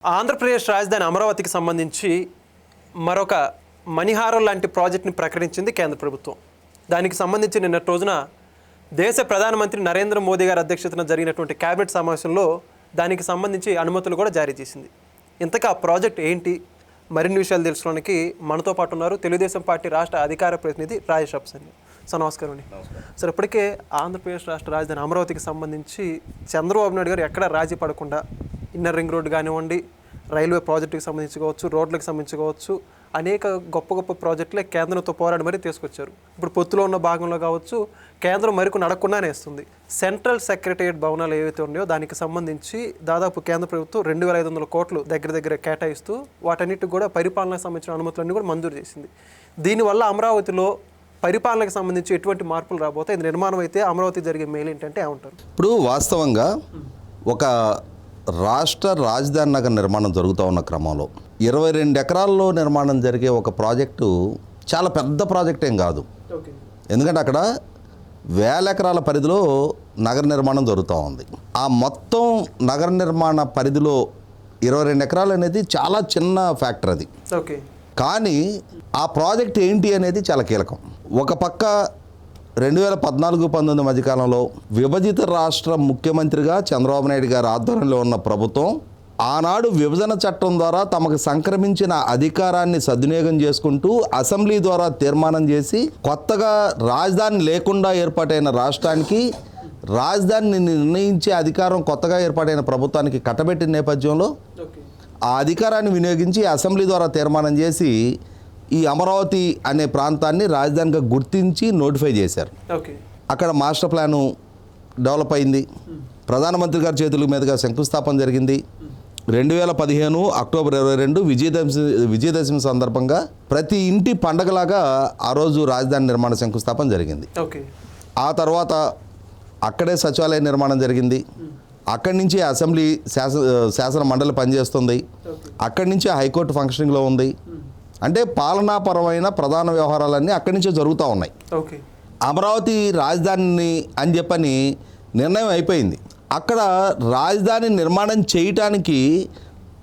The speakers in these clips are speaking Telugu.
ఆంధ్రప్రదేశ్ రాజధాని అమరావతికి సంబంధించి మరొక మణిహారం లాంటి ప్రాజెక్ట్ని ప్రకటించింది కేంద్ర ప్రభుత్వం. దానికి సంబంధించి నిన్నటి రోజున దేశ ప్రధానమంత్రి నరేంద్ర మోదీ గారి అధ్యక్షతన జరిగినటువంటి కేబినెట్ సమావేశంలో దానికి సంబంధించి అనుమతులు కూడా జారీ చేసింది. ఇంతకా ఆ ప్రాజెక్ట్ ఏంటి, మరిన్ని విషయాలు తెలుసుకోవడానికి మనతో పాటు ఉన్నారు తెలుగుదేశం పార్టీ రాష్ట్ర అధికార ప్రతినిధి రాజేష్ అప్సని. సార్ నమస్కారం అండి. సార్ ఇప్పటికే ఆంధ్రప్రదేశ్ రాష్ట్ర రాజధాని అమరావతికి సంబంధించి చంద్రబాబు నాయుడు గారు ఎక్కడ రాజీ పడకుండా ఇన్నర్ రింగ్ రోడ్డు కానివ్వండి, రైల్వే ప్రాజెక్టుకి సంబంధించి కావచ్చు, రోడ్లకు సంబంధించి కావచ్చు, అనేక గొప్ప గొప్ప ప్రాజెక్టులే కేంద్రంతో పోరాడి మరీ తీసుకొచ్చారు. ఇప్పుడు పొత్తులో ఉన్న భాగంలో కావచ్చు కేంద్రం మరికొన్ని అడగకుండానే ఇస్తుంది. సెంట్రల్ సెక్రటేరియట్ భవనాలు ఏవైతే ఉన్నాయో దానికి సంబంధించి దాదాపు కేంద్ర ప్రభుత్వం 2,500 కోట్లు దగ్గర కేటాయిస్తూ వాటన్నిటికి కూడా పరిపాలనకు సంబంధించిన అనుమతులన్నీ కూడా మంజూరు చేసింది. దీనివల్ల అమరావతిలో పరిపాలనకు సంబంధించి ఎటువంటి మార్పులు రాబోతాయి? ఇది నిర్మాణం అయితే అమరావతి జరిగే మేలు ఏంటంటే ఏమంటారు? ఇప్పుడు వాస్తవంగా ఒక రాష్ట్ర రాజధాని నగర నిర్మాణం జరుగుతూ ఉన్న క్రమంలో 22 ఎకరాల్లో నిర్మాణం జరిగే ఒక ప్రాజెక్టు చాలా పెద్ద ప్రాజెక్ట్ ఏం కాదు. ఎందుకంటే అక్కడ 1000 ఎకరాల పరిధిలో నగర నిర్మాణం జరుగుతూ ఉంది. ఆ మొత్తం నగర నిర్మాణ పరిధిలో 22 ఎకరాలు అనేది చాలా చిన్న ఫ్యాక్టర్ అది. కానీ ఆ ప్రాజెక్ట్ ఏంటి అనేది చాలా కీలకం. ఒక పక్క 2014-19 మధ్యకాలంలో విభజిత రాష్ట్ర ముఖ్యమంత్రిగా చంద్రబాబు నాయుడు గారి ఆధ్వర్యంలో ఉన్న ప్రభుత్వం ఆనాడు విభజన చట్టం ద్వారా తమకు సంక్రమించిన అధికారాన్ని సద్వినియోగం చేసుకుంటూ అసెంబ్లీ ద్వారా తీర్మానం చేసి కొత్తగా రాజధాని లేకుండా ఏర్పాటైన రాష్ట్రానికి రాజధానిని నిర్ణయించే అధికారం కొత్తగా ఏర్పాటైన ప్రభుత్వానికి కట్టబెట్టిన నేపథ్యంలో ఆ అధికారాన్ని వినియోగించి అసెంబ్లీ ద్వారా తీర్మానం చేసి ఈ అమరావతి అనే ప్రాంతాన్ని రాజధానిగా గుర్తించి నోటిఫై చేశారు. అక్కడ మాస్టర్ ప్లాను డెవలప్ అయింది. ప్రధానమంత్రి గారి చేతుల మీదుగా శంకుస్థాపన జరిగింది. 2015 అక్టోబర్ 22 విజయదశమి సందర్భంగా ప్రతి ఇంటి పండగలాగా ఆ రోజు రాజధాని నిర్మాణ శంకుస్థాపన జరిగింది. ఆ తర్వాత అక్కడే సచివాలయ నిర్మాణం జరిగింది. అక్కడి నుంచి అసెంబ్లీ శాసన మండలి పనిచేస్తుంది. అక్కడి నుంచి హైకోర్టు ఫంక్షనింగ్లో ఉంది. అంటే పాలనాపరమైన ప్రధాన వ్యవహారాలన్నీ అక్కడి నుంచే జరుగుతూ ఉన్నాయి. అమరావతి రాజధానిని అని చెప్పని నిర్ణయం అయిపోయింది. అక్కడ రాజధాని నిర్మాణం చేయటానికి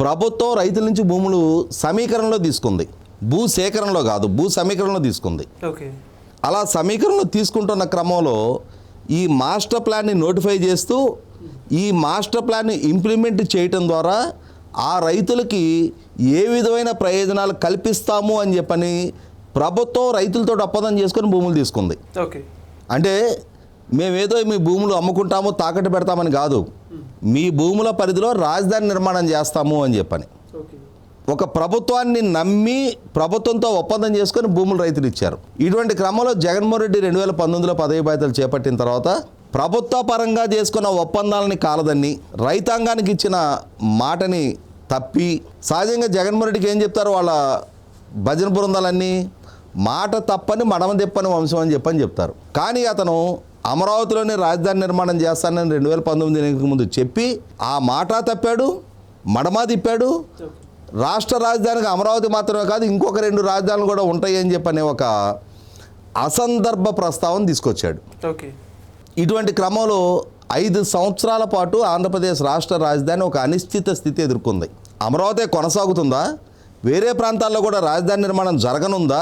ప్రభుత్వం రైతుల నుంచి భూములు సమీకరణలో తీసుకుంది. భూ సేకరణలో కాదు, భూ సమీకరణలో తీసుకుంది. అలా సమీకరణలో తీసుకుంటున్న క్రమంలో ఈ మాస్టర్ ప్లాన్ని నోటిఫై చేస్తూ ఈ మాస్టర్ ప్లాన్ని ఇంప్లిమెంట్ చేయటం ద్వారా ఆ రైతులకి ఏ విధమైన ప్రయోజనాలు కల్పిస్తాము అని చెప్పని ప్రభుత్వం రైతులతో ఒప్పందం చేసుకొని భూములు తీసుకుంది. అంటే మేమేదో మీ భూములు అమ్ముకుంటాము, తాకట్టు పెడతామని కాదు, మీ భూముల పరిధిలో రాజధాని నిర్మాణం చేస్తాము అని చెప్పని ఒక ప్రభుత్వాన్ని నమ్మి ప్రభుత్వంతో ఒప్పందం చేసుకొని భూములు రైతులు ఇచ్చారు. ఇటువంటి క్రమంలో జగన్మోహన్ రెడ్డి 2019లో పదవి బాధ్యతలు చేపట్టిన తర్వాత ప్రభుత్వ పరంగా చేసుకున్న ఒప్పందాలని కాలదన్ని రైతాంగానికి ఇచ్చిన మాటని తప్పి సహజంగా జగన్మోహన్ రెడ్డికి ఏం చెప్తారు వాళ్ళ భజన బృందాలన్నీ, మాట తప్పని మడమ తెప్పని వంశం అని చెప్తారు. కానీ అతను అమరావతిలోనే రాజధాని నిర్మాణం చేస్తానని 2019 ఎన్నికలకు ముందు చెప్పి ఆ మాట తప్పాడు, మడమ తిప్పాడు. రాష్ట్ర రాజధానికి అమరావతి మాత్రమే కాదు ఇంకొక 2 రాజధానులు కూడా ఉంటాయి అని చెప్పనే ఒక అసందర్భ ప్రస్తావన తీసుకొచ్చాడు. ఇటువంటి క్రమంలో 5 సంవత్సరాల పాటు ఆంధ్రప్రదేశ్ రాష్ట్ర రాజధాని ఒక అనిశ్చిత స్థితి ఎదుర్కొంది. అమరావతి కొనసాగుతుందా, వేరే ప్రాంతాల్లో కూడా రాజధాని నిర్మాణం జరగనుందా,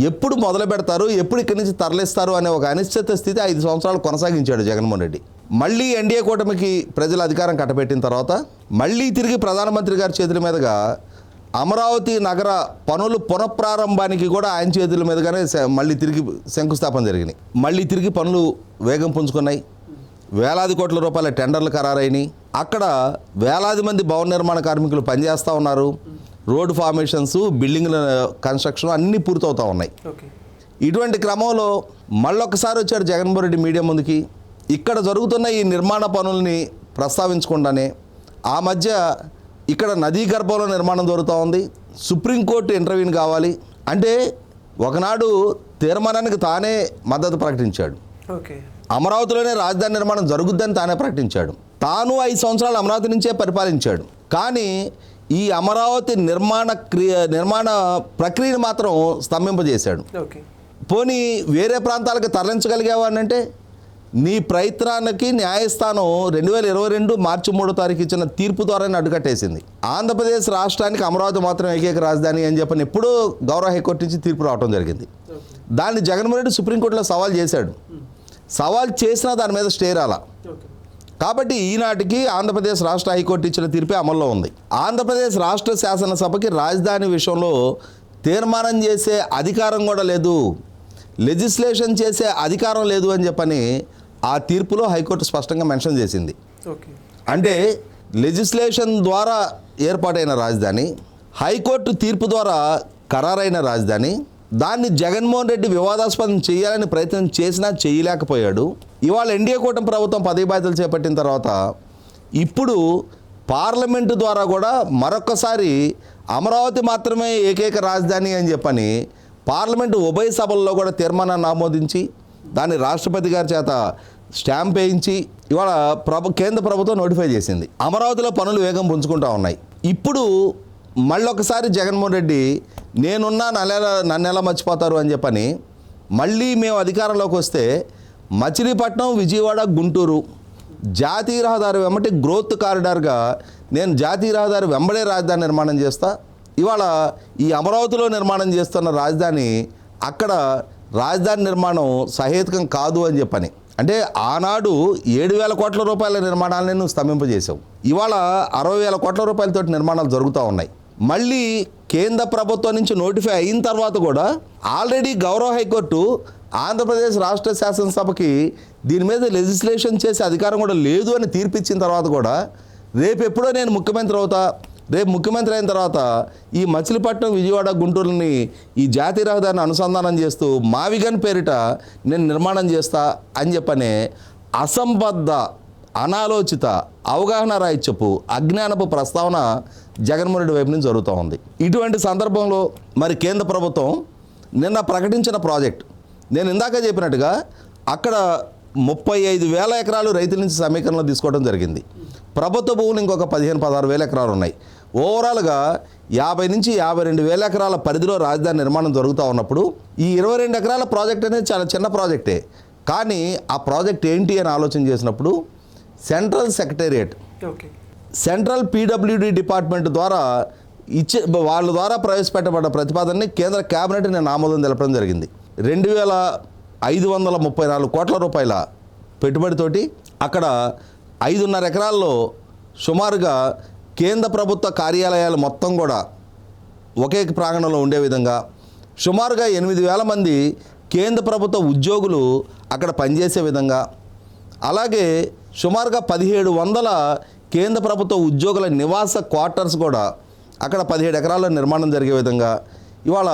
ఎప్పుడు మొదలు పెడతారు, ఎప్పుడు ఇక్కడి నుంచి తరలిస్తారు అనే ఒక అనిశ్చిత స్థితి 5 సంవత్సరాలు కొనసాగించాడు జగన్మోహన్ రెడ్డి. మళ్ళీ ఎన్డీఏ కూటమికి ప్రజల అధికారం కట్టబెట్టిన తర్వాత మళ్ళీ తిరిగి ప్రధానమంత్రి గారి చేతుల మీదుగా అమరావతి నగర పనులు పునఃప్రారంభానికి కూడా ఆయన చేతుల మీదుగానే మళ్ళీ తిరిగి శంకుస్థాపన జరిగినాయి. మళ్ళీ తిరిగి పనులు వేగం పుంజుకున్నాయి. వేలాది కోట్ల రూపాయల టెండర్లు ఖరారైనాయి. అక్కడ వేలాది మంది భవన నిర్మాణ కార్మికులు పనిచేస్తూ ఉన్నారు. రోడ్ ఫార్మేషన్స్, బిల్డింగ్ల కన్స్ట్రక్షన్ అన్నీ పూర్తవుతూ ఉన్నాయి. ఇటువంటి క్రమంలో మళ్ళొకసారి వచ్చాడు జగన్మోహన్ రెడ్డి మీడియా ముందుకి. ఇక్కడ జరుగుతున్న ఈ నిర్మాణ పనుల్ని ప్రస్తావించకుండానే ఆ మధ్య ఇక్కడ నదీ గర్భంలో నిర్మాణం జరుగుతూ ఉంది, సుప్రీంకోర్టు ఇంటర్వ్యూని కావాలి అంటే ఒకనాడు తీర్మానానికి తానే మద్దతు ప్రకటించాడు. అమరావతిలోనే రాజధాని నిర్మాణం జరుగుద్దని తానే ప్రకటించాడు. తాను 5 సంవత్సరాలు అమరావతి నుంచే పరిపాలించాడు. కానీ ఈ అమరావతి నిర్మాణ ప్రక్రియను మాత్రం స్తంభింపజేశాడు. పోనీ వేరే ప్రాంతాలకు తరలించగలిగేవాడినంటే నీ ప్రయత్నానికి న్యాయస్థానం 2022 మార్చి 3వ తారీఖు ఇచ్చిన తీర్పు ద్వారానే అడ్డుకట్టేసింది. ఆంధ్రప్రదేశ్ రాష్ట్రానికి అమరావతి మాత్రం ఏకైక రాజధాని అని చెప్పని ఎప్పుడూ గౌరవ హైకోర్టు నుంచి తీర్పు రావడం జరిగింది. దాన్ని జగన్మోహన్ రెడ్డి సుప్రీంకోర్టులో సవాల్ చేశాడు. సవాల్ చేసినా దాని మీద స్టే రాలా. కాబట్టి ఈనాటికి ఆంధ్రప్రదేశ్ రాష్ట్ర హైకోర్టు ఇచ్చిన తీర్పే అమల్లో ఉంది. ఆంధ్రప్రదేశ్ రాష్ట్ర శాసనసభకి రాజధాని విషయంలో తీర్మానం చేసే అధికారం కూడా లేదు, లెజిస్లేషన్ చేసే అధికారం లేదు అని చెప్పని ఆ తీర్పులో హైకోర్టు స్పష్టంగా మెన్షన్ చేసింది. అంటే లెజిస్లేషన్ ద్వారా ఏర్పాటైన రాజధాని, హైకోర్టు తీర్పు ద్వారా ఖరారైన రాజధాని, దాన్ని జగన్మోహన్ రెడ్డి వివాదాస్పదం చేయాలని ప్రయత్నం చేసినా చేయలేకపోయాడు. ఇవాళ ఎన్డీఏ కూటమి ప్రభుత్వం పదవి బాధ్యతలు చేపట్టిన తర్వాత ఇప్పుడు పార్లమెంటు ద్వారా కూడా మరొక్కసారి అమరావతి మాత్రమే ఏకైక రాజధాని అని చెప్పని పార్లమెంటు ఉభయ సభల్లో కూడా తీర్మానాన్ని ఆమోదించి దాన్ని రాష్ట్రపతి గారి చేత స్టాంప్ వేయించి ఇవాళ కేంద్ర ప్రభుత్వం నోటిఫై చేసింది. అమరావతిలో పనులు వేగం పుంజుకుంటూ ఉన్నాయి. ఇప్పుడు మళ్ళొకసారి జగన్మోహన్ రెడ్డి నేనున్నా నన్నెలా మర్చిపోతారు అని చెప్పని మళ్ళీ మేము అధికారంలోకి వస్తే మచిలీపట్నం, విజయవాడ, గుంటూరు జాతీయ రహదారి వెంబటి గ్రోత్ కారిడార్గా నేను జాతీయ రహదారి వెంబడే రాజధాని నిర్మాణం చేస్తా. ఇవాళ ఈ అమరావతిలో నిర్మాణం చేస్తున్న రాజధాని అక్కడ రాజధాని నిర్మాణం సహేతుకం కాదు అని చెప్పని, అంటే ఆనాడు 7,000 కోట్ల రూపాయల నిర్మాణాలను నువ్వు స్తంభింపజేసావు. ఇవాళ 60,000 కోట్ల రూపాయలతో నిర్మాణాలు జరుగుతూ ఉన్నాయి. మళ్ళీ కేంద్ర ప్రభుత్వం నుంచి నోటిఫై అయిన తర్వాత కూడా ఆల్రెడీ గౌరవ హైకోర్టు ఆంధ్రప్రదేశ్ రాష్ట్ర శాసనసభకి దీని మీద లెజిస్లేషన్ చేసే అధికారం కూడా లేదు అని తీర్పిచ్చిన తర్వాత కూడా రేపు ఎప్పుడో నేను ముఖ్యమంత్రి అవుతా, రేపు ముఖ్యమంత్రి అయిన తర్వాత ఈ మచిలీపట్నం, విజయవాడ, గుంటూరుని ఈ జాతీయ రహదారిని అనుసంధానం చేస్తూ మావిగన్ పేరిట నేను నిర్మాణం చేస్తా అని చెప్పనే అసంబద్ధ, అనాలోచిత, అవగాహన రాహిత్యపు, అజ్ఞానపు ప్రస్తావన జగన్మోహన్ రెడ్డి వైపు నుంచి జరుగుతూ ఉంది. ఇటువంటి సందర్భంలో మరి కేంద్ర ప్రభుత్వం నిన్న ప్రకటించిన ప్రాజెక్ట్ నేను ఇందాక చెప్పినట్టుగా అక్కడ 35,000 ఎకరాలు రైతుల నుంచి సమీకరణలో తీసుకోవడం జరిగింది. ప్రభుత్వ భూములు ఇంకొక 15,000-16,000 ఎకరాలు ఉన్నాయి. ఓవరాల్గా 50,000 నుంచి 52,000 ఎకరాల పరిధిలో రాజధాని నిర్మాణం జరుగుతూ ఉన్నప్పుడు ఈ 22 ఎకరాల ప్రాజెక్ట్ అనేది చాలా చిన్న ప్రాజెక్టే. కానీ ఆ ప్రాజెక్ట్ ఏంటి అని ఆలోచన చేసినప్పుడు central secretariat, central PWD department ద్వారా వాళ్ళ ద్వారా ప్రవేశపెట్టబడ్డ ప్రతిపాదనని కేంద్ర కేబినెట్ నేను ఆమోదం తెలపడం జరిగింది. 2,534 కోట్ల రూపాయల పెట్టుబడితోటి అక్కడ 5.5 ఎకరాల్లో సుమారుగా కేంద్ర ప్రభుత్వ కార్యాలయాలు మొత్తం కూడా ఒకే ప్రాంగణంలో ఉండే విధంగా సుమారుగా 8,000 మంది కేంద్ర ప్రభుత్వ ఉద్యోగులు అక్కడ పనిచేసే విధంగా, అలాగే సుమారుగా 1,700 కేంద్ర ప్రభుత్వ ఉద్యోగుల నివాస క్వార్టర్స్ కూడా అక్కడ 17 ఎకరాల్లో నిర్మాణం జరిగే విధంగా ఇవాళ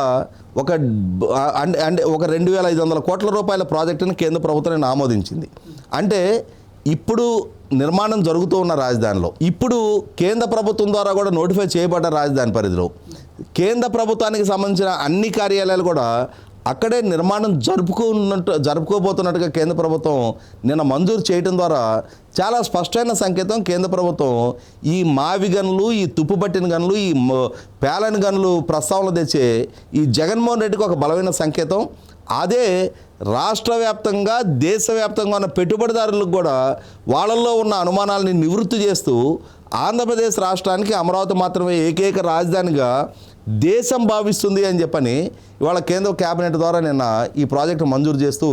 ఒక 2,500 కోట్ల రూపాయల ప్రాజెక్టుని కేంద్ర ప్రభుత్వం ఆమోదించింది. అంటే ఇప్పుడు నిర్మాణం జరుగుతూ ఉన్న రాజధానిలో ఇప్పుడు కేంద్ర ప్రభుత్వం ద్వారా కూడా నోటిఫై చేయబడ్డ రాజధాని కేంద్ర ప్రభుత్వానికి సంబంధించిన అన్ని కార్యాలయాలు కూడా అక్కడే నిర్మాణం జరుపుకోబోతున్నట్టుగా కేంద్ర ప్రభుత్వం నిన్న మంజూరు చేయడం ద్వారా చాలా స్పష్టమైన సంకేతం. కేంద్ర ప్రభుత్వం ఈ మావి గనులు, ఈ తుప్పుపట్టిన గనులు, ఈ పేలని గనులు ప్రస్తావనలు తెచ్చే ఈ జగన్మోహన్ రెడ్డికి ఒక బలమైన సంకేతం. అదే రాష్ట్ర వ్యాప్తంగా, దేశవ్యాప్తంగా ఉన్న పెట్టుబడిదారులకు కూడా వాళ్ళల్లో ఉన్న అనుమానాలని నివృత్తి చేస్తూ ఆంధ్రప్రదేశ్ రాష్ట్రానికి అమరావతి మాత్రమే ఏకైక రాజధానిగా దేశం భావిస్తుంది అని చెప్పని ఇవాళ కేంద్ర కేబినెట్ ద్వారా నిన్న ఈ ప్రాజెక్టు మంజూరు చేస్తూ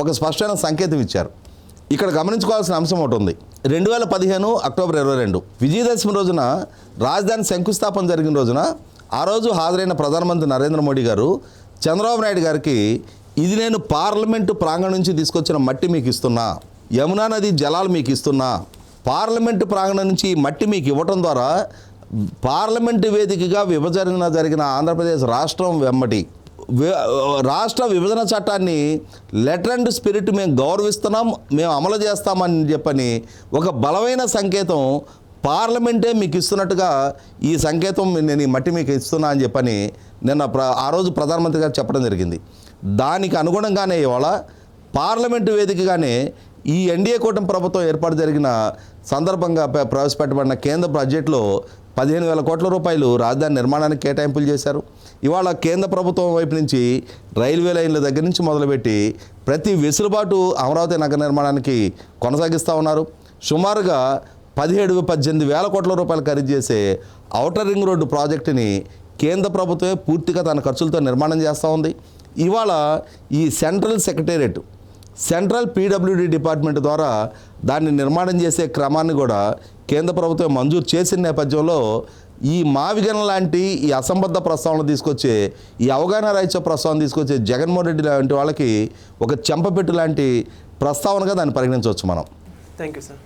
ఒక స్పష్టమైన సంకేతం ఇచ్చారు. ఇక్కడ గమనించుకోవాల్సిన అంశం ఒకటి ఉంది. 2015 అక్టోబర్ 22 విజయదశమి రోజున రాజధాని శంకుస్థాపన జరిగిన రోజున ఆ రోజు హాజరైన ప్రధానమంత్రి నరేంద్ర మోడీ గారు చంద్రబాబు నాయుడు గారికి ఇది నేను పార్లమెంటు ప్రాంగణం నుంచి తీసుకొచ్చిన మట్టి మీకు ఇస్తున్నా, యమునా నది జలాలు మీకు ఇస్తున్నా, పార్లమెంటు ప్రాంగణం నుంచి మట్టి మీకు ఇవ్వటం ద్వారా పార్లమెంటు వేదికగా జరిగిన ఆంధ్రప్రదేశ్ రాష్ట్రం వెంబడి రాష్ట్ర విభజన చట్టాన్ని లెటర్ అండ్ స్పిరిట్ మేము గౌరవిస్తున్నాం, మేము అమలు చేస్తామని చెప్పని ఒక బలమైన సంకేతం పార్లమెంటే మీకు ఇస్తున్నట్టుగా ఈ సంకేతం నేను ఈ మట్టి మీకు ఇస్తున్నా అని చెప్పని నిన్న ఆ రోజు ప్రధానమంత్రి గారు చెప్పడం జరిగింది. దానికి అనుగుణంగానే ఇవాళ పార్లమెంటు వేదికగానే ఈ ఎన్డీఏ కూటమి ప్రభుత్వం ఏర్పాటు జరిగిన సందర్భంగా ప్రవేశపెట్టబడిన కేంద్ర బడ్జెట్లో 15,000 కోట్ల రూపాయలు రాజధాని నిర్మాణానికి కేటాయింపులు చేశారు. ఇవాళ కేంద్ర ప్రభుత్వం వైపు నుంచి రైల్వే లైన్ల దగ్గర నుంచి మొదలుపెట్టి ప్రతి వెసులుబాటు అమరావతి నగర నిర్మాణానికి కొనసాగిస్తూ ఉన్నారు. సుమారుగా 17,000-18,000 కోట్ల రూపాయలు ఖరీదు చేసే ఔటర్ రింగ్ రోడ్డు ప్రాజెక్టుని కేంద్ర ప్రభుత్వమే పూర్తిగా తన ఖర్చులతో నిర్మాణం చేస్తూ ఉంది. ఇవాళ ఈ సెంట్రల్ పీడబ్ల్యూడీ డిపార్ట్మెంట్ ద్వారా దాన్ని నిర్మాణం చేసే క్రమాన్ని కూడా కేంద్ర ప్రభుత్వం మంజూరు చేసిన నేపథ్యంలో ఈ మావిగన్ లాంటి ఈ అసంబద్ధ ప్రస్తావన తీసుకొచ్చే, ఈ అవగాహన రాహిత్య ప్రస్తావన తీసుకొచ్చే జగన్మోహన్ రెడ్డి లాంటి వాళ్ళకి ఒక చెంపపెట్టు లాంటి ప్రస్తావనగా దాన్ని పరిగణించవచ్చు మనం. Thank you sir.